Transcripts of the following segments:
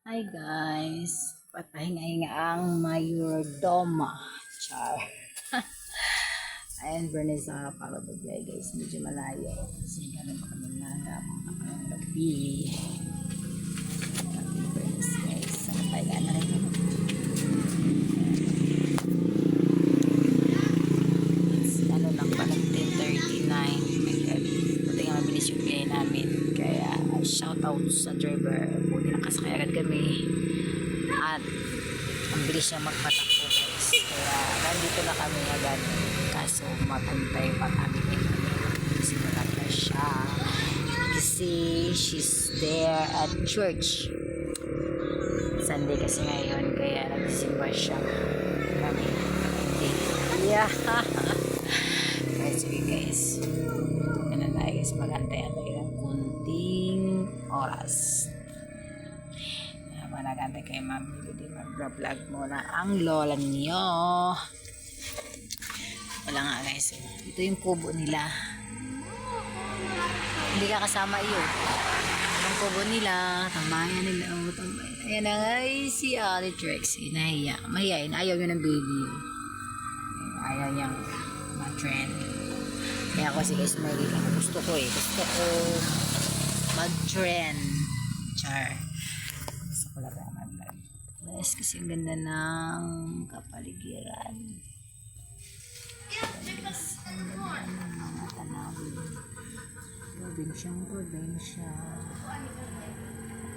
Hi guys, papahinga-hinga ang mayordoma. Char. Ayan, Bernice, nakakapagod magbigay guys. Medyo malayo. Kasi gano'n pa kami nanap. Ang gabi. Gabi, Bernice guys. Papahinga na rin ako. Ano lang pa, nag 10:39. Buti nga mabilis yung biyahe namin. Kaya shout out sa driver. Buti nakasakay agad kami. At ang bilis niya magpatakbo guys. Kaya nandito na kami agad. Kaso matantay pa kami. Kasi wala na siya. Kasi she's there at church. Sunday kasi ngayon. Kaya nagsimba siya. Kami. Yeah. Sige guys. Ano na guys. Magantay-antay ng kunting oras. Nagantay kay Ma'am Lily, mag-vlog muna ang lola niyo. Wala nga guys. Ito yung kubo nila. Hindi ka kasama yun. Yung kubo nila, tambayan nila. Ayan na guys, si Ate Trixie. Nahiya. Mahiyain. Ayaw yun ng baby. Ayaw niyang mag-trend. Kaya ako si guys, gusto ko eh. Gusto ko mag-trend. Char. Guys, kasi ang ganda ng kapaligiran. Guys, ang ganda ng mga tanawin. Probinsya.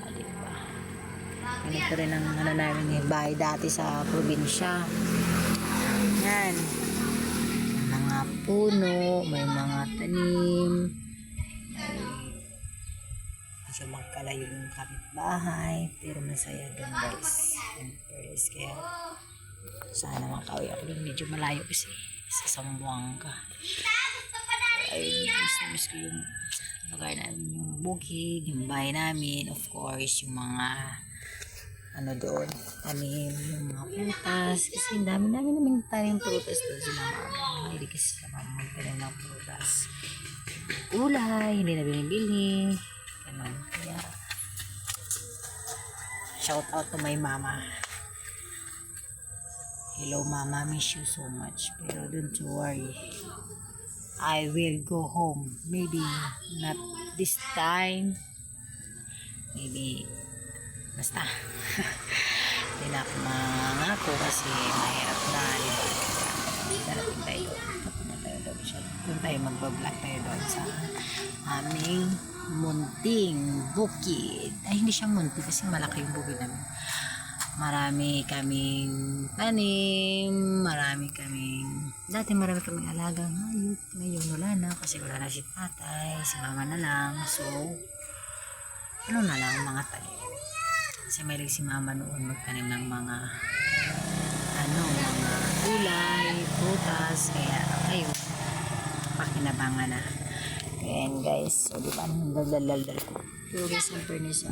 Diba? Ganito rin ang ano namin yung bahay dati sa probinsya. Yan. Mga puno, may mga tanim. Medyo magkalayo yung kapitbahay, pero masaya dun guys. And first, kaya sana makauwi ako dun. Medyo malayo kasi sa Zamboanga. Ay, miss ko yung lugar namin, yung bukid, yung bahay namin, of course, yung mga ano doon, tanim, yung mga prutas. Kasi ang dami namin tanim prutas doon sa mama. Hindi kasi sa mama magtanim ng prutas. Ulay, hindi na binibili. Ganun. Kaya, shout out to my mama. Hello mama, miss you so much. Pero don't worry. I will go home. Maybe not this time. Maybe basta. Hindi na ako mangako kasi mahirap na. Darating tayo. Doon tayo magbablog tayo doon sa aming munting bukid. Ay, hindi siya munting kasi malaki yung bukid namin. Marami kaming tanim, dati marami kaming alagang hayop. Ngayon wala na kasi wala na si tatay, si mama na lang. So, ano na lang, mga tanim. Kasi may si mama noon magtanim ng mga mga gulay, prutas, kaya ayun, pakinabangan na. Ayan guys, so diba nagdaldal ko. Pero guys, ang fairness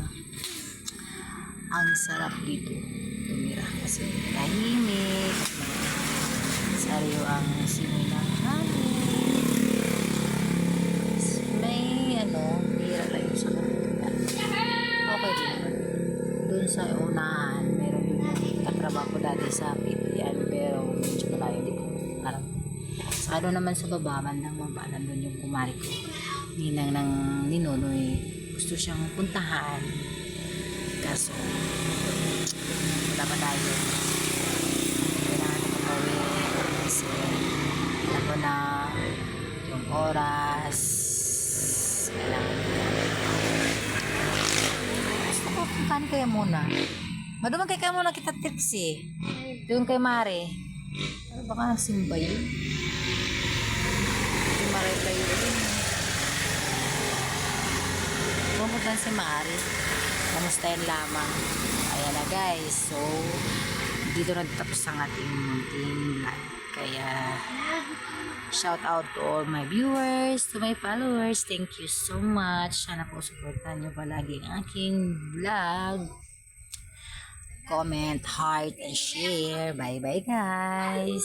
ang sarap dito tumira kasi tahimik, sariyo ang simoy ng hangin. May hira lang yung sa kanila. Okay din. Doon sa unahan, meron yung katrabaho ko dati sa PPN, pero medyo malayo din ko. Parang sado naman sa baba, bandang baba, nandun yung kumari ko. Ninang ng ninunoy, gusto siyang puntahan. Kaso, wala pa tayo. Kailangan ko pagawin kasi alam mo na yung oras. Kailangan ko. Gusto ko, puntahan kaya muna. Maduman kaya muna kita tips eh. Doon kay Mare. Ano baka simba yun? Si Mare tayo yun. Pumunta si Mare. Kamustahin lamang. Ayan na guys. So, dito na tapos ang ating munting vlog. Kaya, shout out to all my viewers, to my followers. Thank you so much. Sana po supportan nyo palagi ang aking vlog. Comment, heart, and share. Bye bye guys.